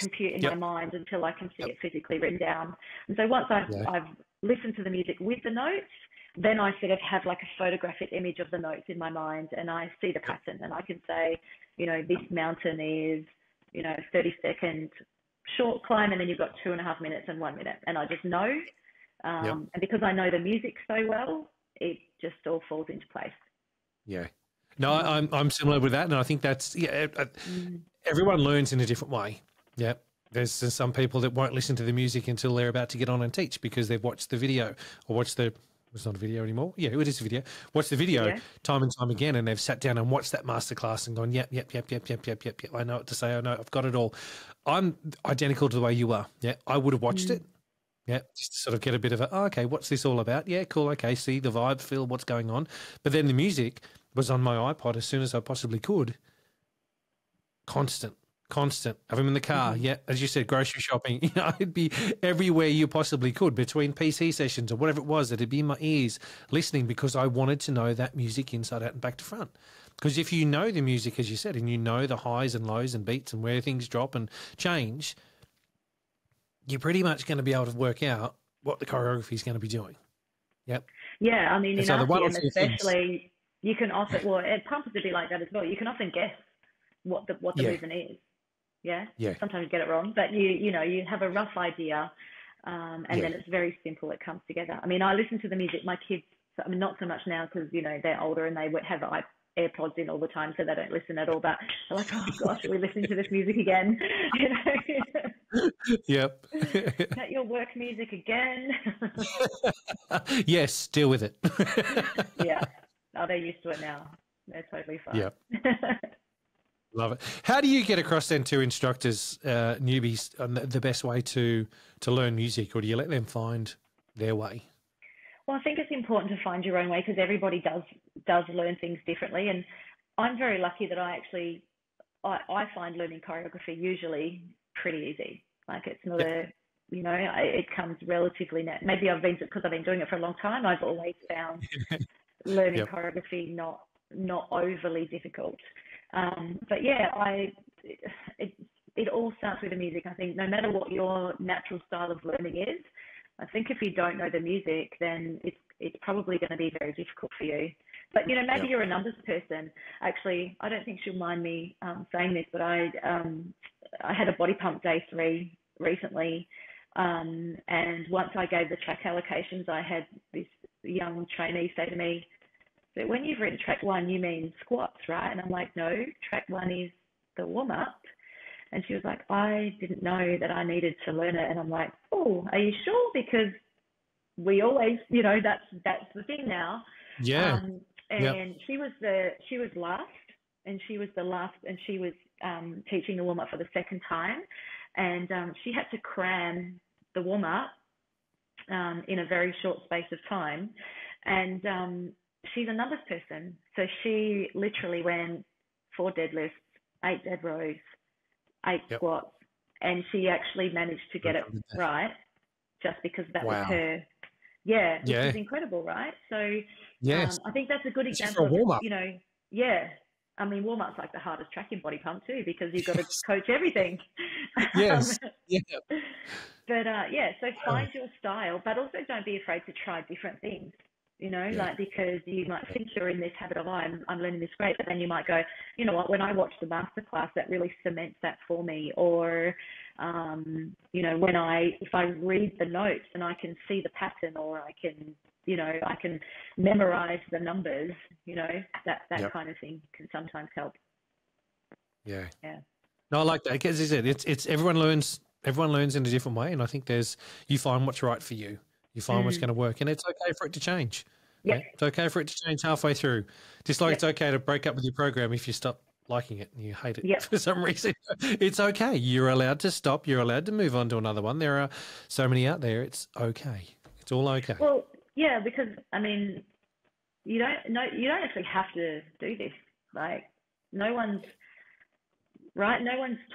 compute in my mind until I can see it physically written down. And so once I've listened to the music with the notes, then I sort of have like a photographic image of the notes in my mind, and I see the pattern, and I can say, you know, this mountain is, you know, 30-second short climb, and then you've got 2.5 minutes and 1 minute, and I just know. And because I know the music so well, it just all falls into place. Yeah. No, I'm similar with that, and I think that's everyone learns in a different way. Yeah, there's some people that won't listen to the music until they're about to get on and teach because they've watched the video or it's not a video anymore. Yeah, it is a video. Watch the video time and time again, and they've sat down and watched that masterclass and gone, yep. I know what to say. I know I've got it all. I'm identical to the way you are. Yeah, I would have watched it. Yeah, just to sort of get a bit of okay, what's this all about? Yeah, cool. Okay, see the vibe, feel what's going on. But then the music was on my iPod as soon as I possibly could. Constant. Have him in the car. Yeah, as you said, grocery shopping. You know, it'd be everywhere you possibly could between PC sessions or whatever it was. It'd be in my ears listening because I wanted to know that music inside out and back to front. Because if you know the music, as you said, and you know the highs and lows and beats and where things drop and change, you're pretty much going to be able to work out what the choreography is going to be doing. Yep. Yeah, I mean, in RTM especially, you can often, at pump is a bit like that as well. You can often guess what the rhythm is. Yeah. Sometimes you get it wrong, but you know, you have a rough idea, and then it's very simple. It comes together. I mean, I listen to the music. My kids, I mean, not so much now because, you know, they're older and they have AirPods in all the time, so they don't listen at all. But they're like, oh gosh, are we listening to this music again? You know. Yep. Is that your work music again? Yes, deal with it. Yeah. Oh, they're used to it now. They're totally fine. Yeah. Love it. How do you get across then to instructors, newbies, the best way to learn music, or do you let them find their way? Well, I think it's important to find your own way because everybody does learn things differently. And I'm very lucky that I find learning choreography usually pretty easy. Like it's not you know, it comes relatively maybe because I've been doing it for a long time. I've always found learning choreography not overly difficult. But yeah, it all starts with the music. I think no matter what your natural style of learning is, I think if you don't know the music, then it's probably going to be very difficult for you. But, you know, maybe you're a numbers person. Actually, I don't think she'll mind me saying this, but I had a body pump day 3 recently. And once I gave the track allocations, I had this young trainee say to me, "But when you've written track 1, you mean squats, right?" And I'm like, "No, track 1 is the warm-up." And she was like, "I didn't know that I needed to learn it." And I'm like, "Oh, are you sure? Because we always, you know, that's the thing now." Yeah. She was last, and she was the last, and she was teaching the warm-up for the second time. And she had to cram the warm-up in a very short space of time. And she's a numbers person. So she literally went 4 deadlifts, 8 dead rows, 8 squats, and she actually managed to get it right just because that was her. Yeah, which is incredible, right? So I think that's a good example of, you know, I mean, warm-up's like the hardest track in body pump too because you've got to coach everything. Yes. But so find your style, but also don't be afraid to try different things. You know, like because you might think you're in this habit of, I'm learning this great, but then you might go, you know what, when I watch the masterclass, that really cements that for me. Or, you know, if I read the notes and I can see the pattern, or I can memorize the numbers, you know, that kind of thing can sometimes help. Yeah. No, I like that because it's everyone learns in a different way, and I think you find what's right for you. You find what's going to work, and it's okay for it to change. Yeah, it's okay for it to change halfway through. Just like it's okay to break up with your program if you stop liking it and you hate it for some reason, it's okay. You're allowed to stop. You're allowed to move on to another one. There are so many out there. It's okay. It's all okay. Well, yeah, because I mean, you don't actually have to do this. Like, no one's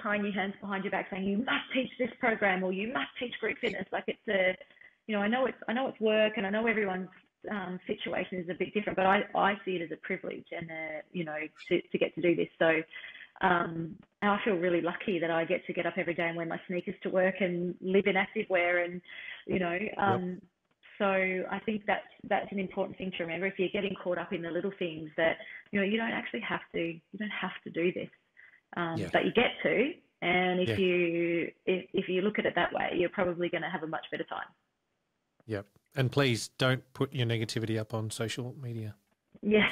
tying your hands behind your back saying you must teach this program or you must teach group fitness. Like, it's a, you know, I know it's work, and I know everyone's situation is a bit different, but I see it as a privilege and you know, to get to do this. So I feel really lucky that I get to get up every day and wear my sneakers to work and live in activewear, and you know, so I think that's an important thing to remember. If you're getting caught up in the little things, that you know, you don't have to do this, but you get to. And if you look at it that way, you're probably going to have a much better time. Yep. And please don't put your negativity up on social media. Yeah.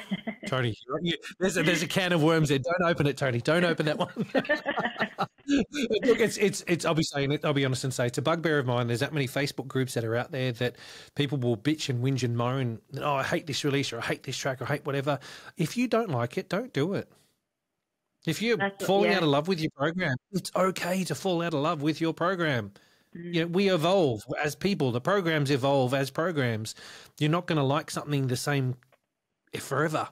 Tony, there's a can of worms there. Don't open it, Tony. Don't open that one. Look, it's I'll be saying it, I'll be honest and say it's a bugbear of mine. There's that many Facebook groups that are out there that people will bitch and whinge and moan. Oh, I hate this release, or I hate this track, or I hate whatever. If you don't like it, don't do it. If you're falling out of love with your program, it's okay to fall out of love with your program. You know, we evolve as people. The programs evolve as programs. You're not going to like something the same forever.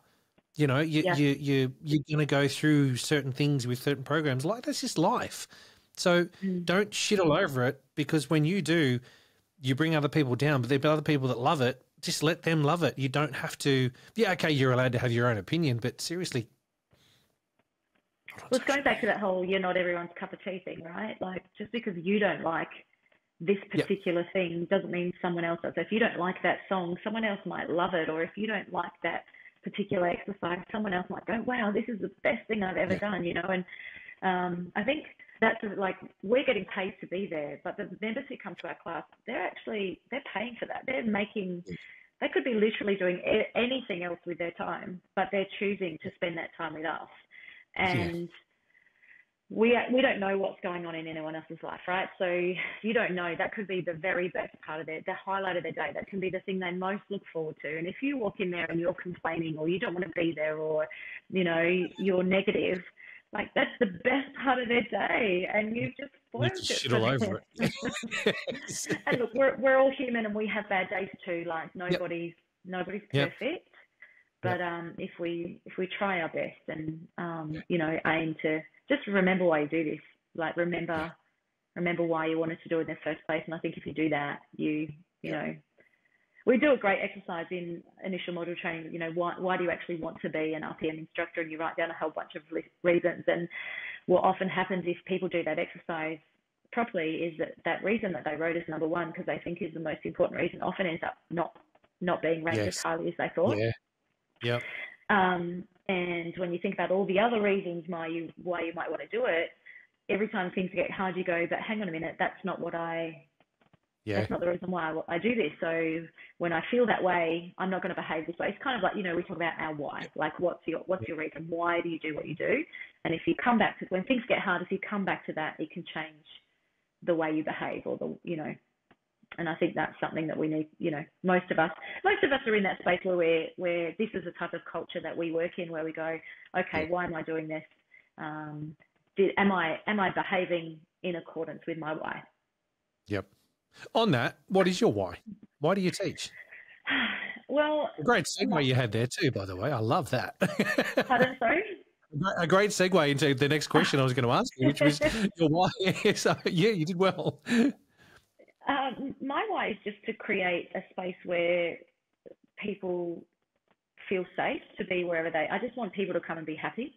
You know, you're going to go through certain things with certain programs. Like, that's just life. So don't shit all over it, because when you do, you bring other people down. But there are other people that love it. Just let them love it. You don't have to. Yeah, okay, you're allowed to have your own opinion, but seriously. Well, it's going back to that whole "you're not everyone's cup of tea" thing, right? Like, just because you don't like this particular thing doesn't mean someone else does. So if you don't like that song, someone else might love it. Or if you don't like that particular exercise, someone else might go, wow, this is the best thing I've ever done, you know. And I think that's like, we're getting paid to be there, but the members who come to our class, they're paying for that. They could be literally doing anything else with their time, but they're choosing to spend that time with us. And we don't know what's going on in anyone else's life, right? So you don't know. That could be the very best part of the highlight of their day. That can be the thing they most look forward to. And if you walk in there and you're complaining, or you don't want to be there, or, you know, you're negative, like, that's the best part of their day, and you've just spoiled it. Shit all over it. And look, we're all human, and we have bad days too. Like, nobody's perfect. But if we try our best and you know, aim to just remember why you do this, like remember why you wanted to do it in the first place. And I think if you do that, you know, we do a great exercise in initial model training. You know, why do you actually want to be an RPM instructor? And you write down a whole bunch of reasons. And what often happens if people do that exercise properly is that reason that they wrote as number one, because they think is the most important reason, often ends up not being ranked as highly as they thought. Yep. And when you think about all the other reasons why you might want to do it, every time things get hard, you go, but hang on a minute, that's not the reason why I do this. So when I feel that way, I'm not going to behave this way. It's kind of like, you know, we talk about our why, like what's your reason? Why do you do what you do? And if you come back to, when things get hard, if you come back to that, it can change the way you behave, or you know. And I think that's something that we need, you know, most of us are in that space where this is the type of culture that we work in, where we go, okay, why am I doing this? Am I behaving in accordance with my why? Yep. On that, what is your why? Why do you teach? Well, a great segue you had there too, by the way. I love that. Pardon, sorry? A great segue into the next question I was going to ask you, which was your why. So, yeah, you did well. My why is just to create a space where people feel safe to be wherever I just want people to come and be happy,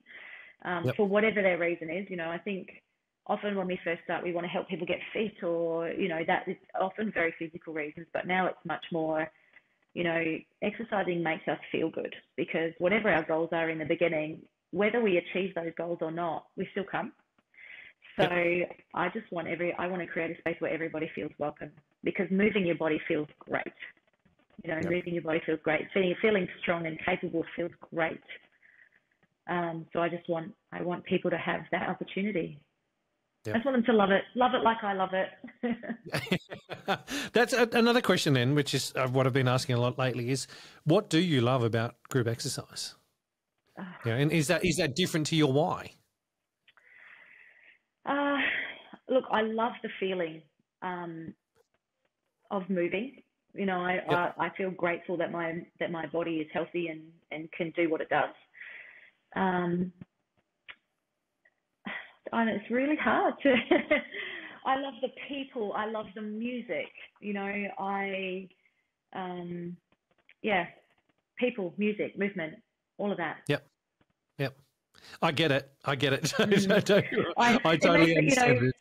for whatever their reason is. You know, I think often when we first start, we want to help people get fit, or, you know, that is often very physical reasons, but now it's much more, you know, exercising makes us feel good, because whatever our goals are in the beginning, whether we achieve those goals or not, we still come. So I just want I want to create a space where everybody feels welcome, because moving your body feels great. You know, moving your body feels great. Feeling strong and capable feels great. So I want people to have that opportunity. I just want them to love it like I love it. That's another question then, which is what I've been asking a lot lately, is what do you love about group exercise? Yeah, and is that different to your why? Look, I love the feeling of moving. You know, I feel grateful that my body is healthy and can do what it does. And it's really hard to. I love the people. I love the music. You know, people, music, movement, all of that. Yep. I get it. I totally understand it.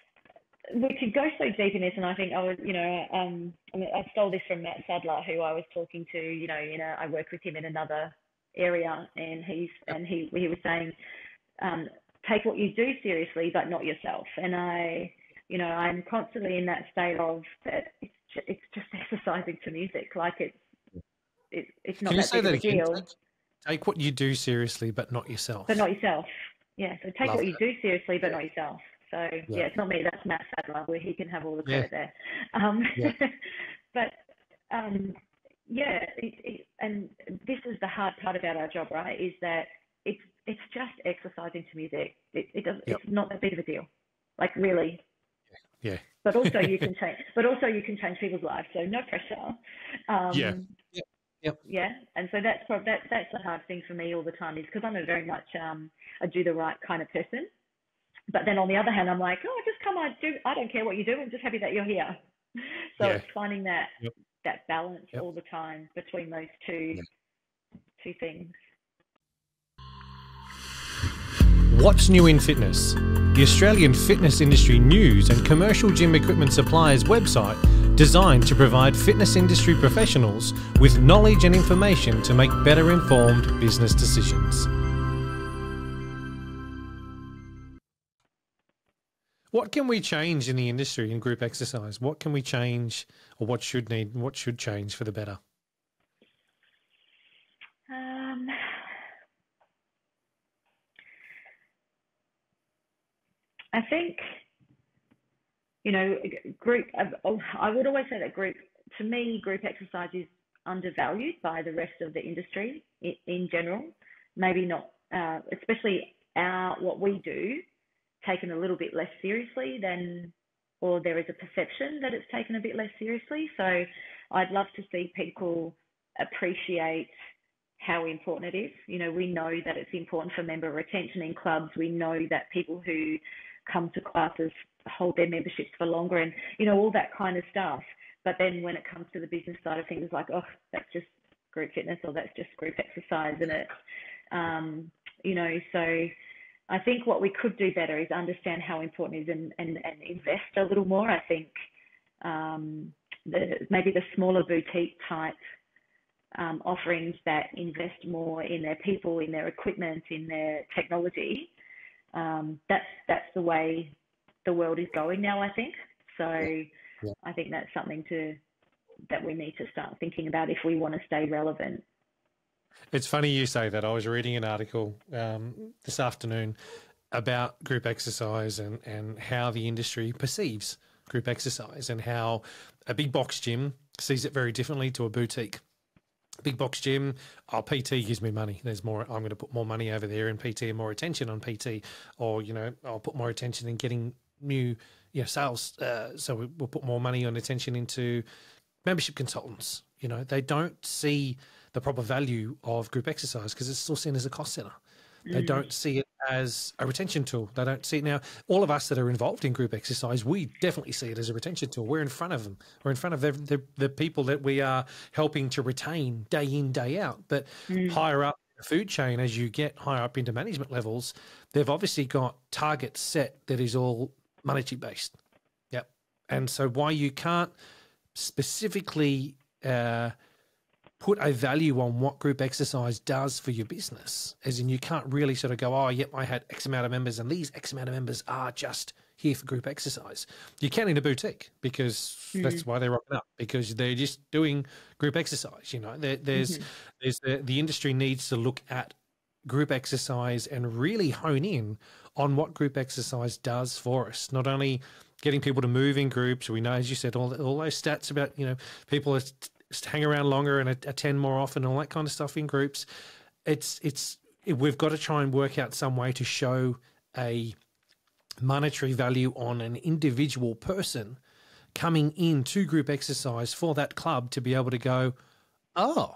We could go so deep in this, and I think I stole this from Matt Sadler, who I was talking to. You know, I work with him in another area, and he was saying, take what you do seriously, but not yourself. And I'm constantly in that state of that. It's just exercising to music, like it's not that big of a deal. Take what you do seriously, but not yourself. But not yourself. Yeah. So take what you do seriously, but not yourself. So it's not me. That's Matt Sadler, where he can have all the credit there. But and this is the hard part about our job, right? Is that it's just exercising to music. It's not that big of a deal, like really. Yeah. But also you can change. But also you can change people's lives. So no pressure. Yep. Yeah, and so that's the hard thing for me all the time, is because I'm a very much a do the right kind of person. But then on the other hand, I'm like, just come on, I don't care what you do. I'm just happy that you're here. So it's finding that balance all the time between those two things. What's new in fitness? The Australian fitness industry news and commercial gym equipment suppliers website designed to provide fitness industry professionals with knowledge and information to make better informed business decisions. What can we change in the industry in group exercise? What can we change, or what should change for the better? I think, I would always say that group exercise is undervalued by the rest of the industry in general. Maybe not, especially what we do, taken a little bit less seriously or there is a perception that it's taken a bit less seriously. So I'd love to see people appreciate how important it is. You know, we know that it's important for member retention in clubs. We know that people who come to classes hold their memberships for longer and, all that kind of stuff. But then when it comes to the business side of things, like, that's just group fitness or that's just group exercise, and so I think what we could do better is understand how important it is and invest a little more. I think maybe the smaller boutique type offerings that invest more in their people, in their equipment, in their technology, that's the way the world is going now, I think. So I think that's something that we need to start thinking about if we want to stay relevant. It's funny you say that. I was reading an article this afternoon about group exercise and how the industry perceives group exercise, and how a big box gym sees it very differently to a boutique. Big box gym, PT gives me money. There's more. I'm going to put more money over there in PT and more attention on PT, or I'll put more attention in getting new sales. So we'll put more money and attention into membership consultants. They don't see the proper value of group exercise because it's still seen as a cost center. They don't see it as a retention tool. They don't see it. Now, all of us that are involved in group exercise, we definitely see it as a retention tool. We're in front of them. We're in front of the people that we are helping to retain day in, day out. But higher up the food chain, as you get higher up into management levels, they've obviously got targets set that is all monetary based. Yep. And so why you can't specifically put a value on what group exercise does for your business, as in you can't really sort of go, I had X amount of members and these X amount of members are just here for group exercise. You can in a boutique because that's why they're rocking up, because they're just doing group exercise. There's the industry needs to look at group exercise and really hone in on what group exercise does for us. Not only getting people to move in groups, we know, as you said, all those stats about, people hang around longer and attend more often, all that kind of stuff in groups. It's we've got to try and work out some way to show a monetary value on an individual person coming into group exercise for that club to be able to go, oh,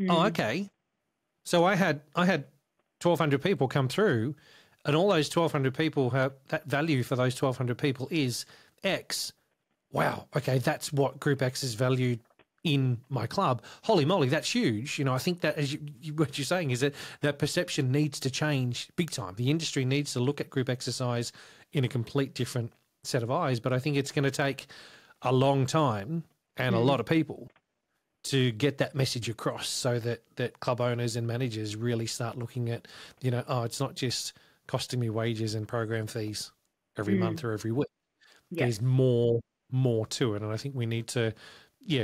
okay. So I had 1,200 people come through, and all those 1,200 people have that value for those 1,200 people is X. Wow. Okay. That's what Group X is valued in my club. Holy moly, that's huge. You know, I think that as what you're saying is that perception needs to change big time. The industry needs to look at group exercise in a complete different set of eyes, but I think it's going to take a long time and a lot of people to get that message across, so that club owners and managers really start looking at, you know, oh, it's not just costing me wages and program fees every month or every week. There's more to it. And I think we need to,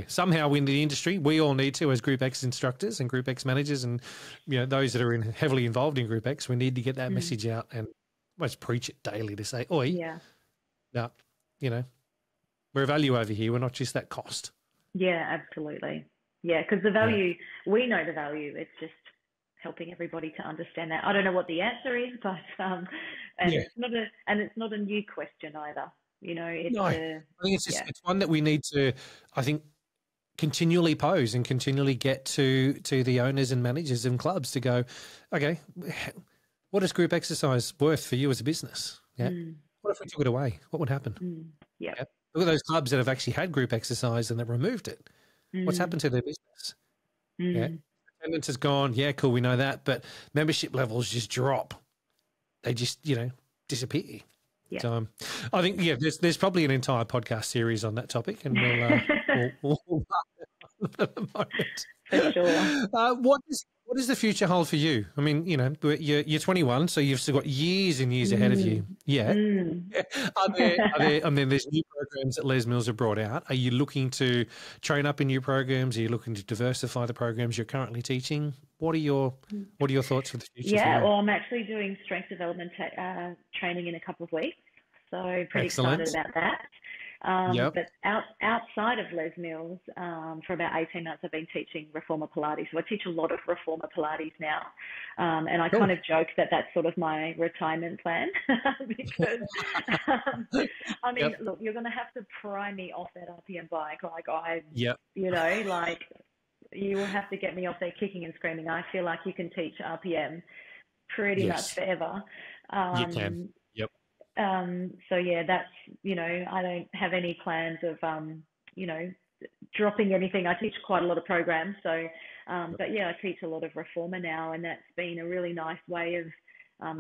somehow in the industry, we all need to, as Group X instructors and Group X managers and, you know, those that are heavily involved in Group X, we need to get that message out and almost preach it daily to say, oi, no, you know, we're a value over here. We're not just that cost. Yeah, absolutely. Yeah, because the value, we know the value. It's just helping everybody to understand that. I don't know what the answer is, but it's not a new question either. You know, I think it's just it's one that we need to, I think, continually pose and continually get to the owners and managers and clubs to go, okay, what is group exercise worth for you as a business? Yeah. What if we took it away? What would happen? Yeah. Look at those clubs that have actually had group exercise and they've removed it. What's happened to their business? Yeah. Attendance has gone. Yeah, cool. We know that. But membership levels just drop. They just, you know, disappear. Yeah. So I think, there's probably an entire podcast series on that topic, and we'll for the moment. For sure. What does the future hold for you? I mean, you know, you're 21, so you've still got years and years ahead of you. Yeah. Are there, I mean, there's new programs that Les Mills have brought out. Are you looking to train up in new programs? Are you looking to diversify the programs you're currently teaching? What are your thoughts for the future? Yeah, well, I'm actually doing strength development training in a couple of weeks, so pretty excited about that. But outside of Les Mills, for about 18 months, I've been teaching Reformer Pilates. So I teach a lot of Reformer Pilates now. And I kind of joke that that's sort of my retirement plan because, I mean, look, you're going to have to pry me off that RPM bike. Like you know, like you will have to get me off there kicking and screaming. I feel like you can teach RPM pretty much forever. You can. So that's, you know, I don't have any plans of, you know, dropping anything. I teach quite a lot of programs. So, but I teach a lot of Reformer now, and that's been a really nice way of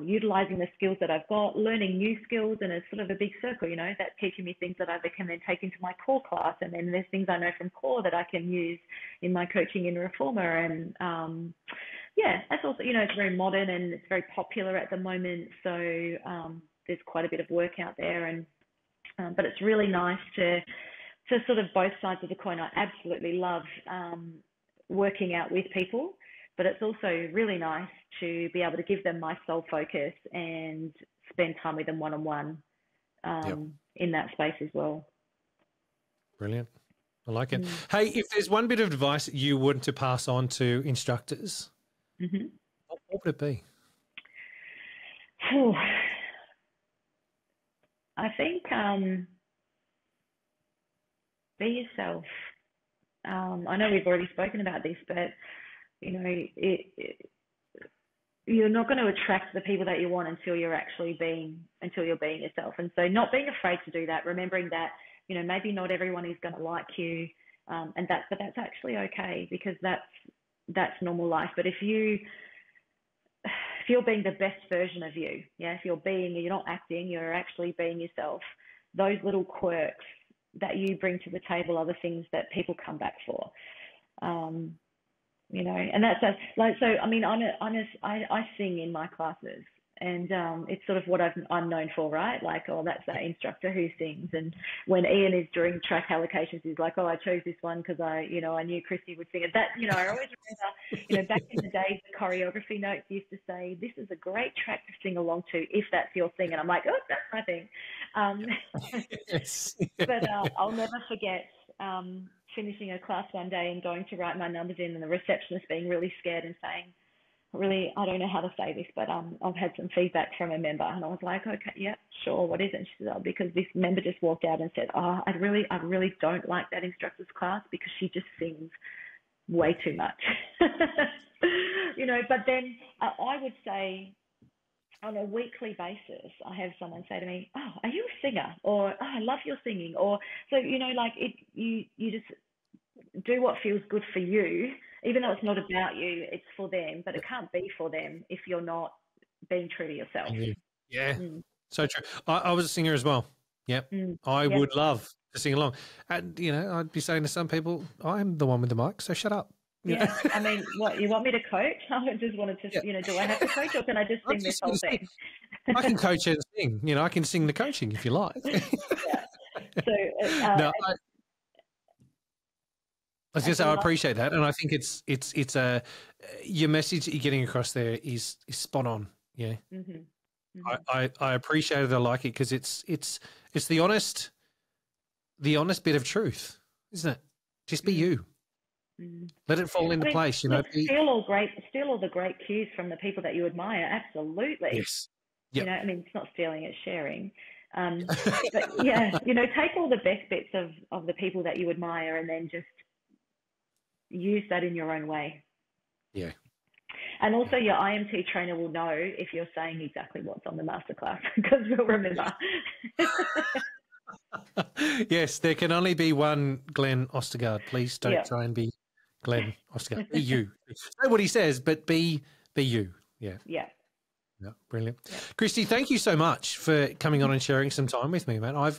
utilizing the skills that I've got, learning new skills, and it's sort of a big circle, you know, that's teaching me things that I can then take into my core class. And then there's things I know from core that I can use in my coaching in Reformer. And that's also, you know, it's very modern and it's very popular at the moment. So, there's quite a bit of work out there, and but it's really nice to sort of both sides of the coin. I absolutely love working out with people, but it's also really nice to be able to give them my sole focus and spend time with them one-on-one in that space as well. Brilliant. I like it. Hey, if there's one bit of advice that you want to pass on to instructors, what would it be? I think be yourself. I know we've already spoken about this, but you know, you're not going to attract the people that you want until you're being yourself. And so, not being afraid to do that. Remembering that, you know, maybe not everyone is going to like you, but that's actually okay, because that's normal life. But if you're being the best version of you, if you're not acting, you're actually being yourself, those little quirks that you bring to the table are the things that people come back for. You know, and that's like, so, I mean, I sing in my classes, and it's sort of what I'm known for, right? Like, oh, that's that instructor who sings. And when Ian is doing track allocations, he's like, oh, I chose this one because I knew Kristy would sing it. That, you know, I always remember, you know, back in the days, the choreography notes used to say, this is a great track to sing along to if that's your thing. And I'm like, oh, that's my thing. But I'll never forget finishing a class one day and going to write my numbers in, and the receptionist being really scared and saying, I don't know how to say this, but I've had some feedback from a member, and I was like, okay, yeah, sure, what is it? And she said, because this member just walked out and said, I really don't like that instructor's class because she just sings way too much. But then I would say on a weekly basis, I have someone say to me, oh, are you a singer? Or, oh, I love your singing. Or, so, you just do what feels good for you, even though it's not about you, it's for them, but it can't be for them if you're not being true to yourself. Yeah. So true. I was a singer as well. Yep. I would love to sing along. And, I'd be saying to some people, I'm the one with the mic, so shut up. Yeah. I mean, what, you want me to coach? I just wanted to, do I have to coach or can I just sing this whole thing? I can coach and sing. I can sing the coaching if you like. Yeah. So, no, I was going to say, I appreciate that, and I think it's your message that you're getting across there is spot on. Yeah, I appreciate it. I like it because it's the honest bit of truth, isn't it? Just be you. Let it fall into place. Steal all the great cues from the people that you admire. Absolutely. Yes. Yep. It's not stealing; it's sharing. But yeah, take all the best bits of the people that you admire, and then just use that in your own way. Yeah. And also your IMT trainer will know if you're saying exactly what's on the masterclass because we'll remember. Yes, there can only be one Glenn Ostergaard. Please don't try and be Glenn Ostergaard. Be you. Say what he says, but be you. Yeah. Yeah. Yeah, brilliant. Yeah. Kristy, thank you so much for coming on and sharing some time with me, man. I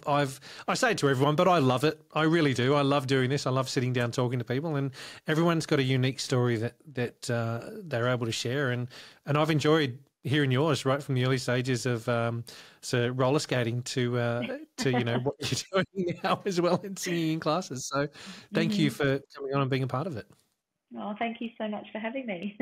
say it to everyone, but I love it. I really do. I love doing this. I love sitting down talking to people, and everyone's got a unique story that they're able to share. And I've enjoyed hearing yours right from the early stages of roller skating to what you're doing now as well in singing in classes. So thank you for coming on and being a part of it. Oh, thank you so much for having me.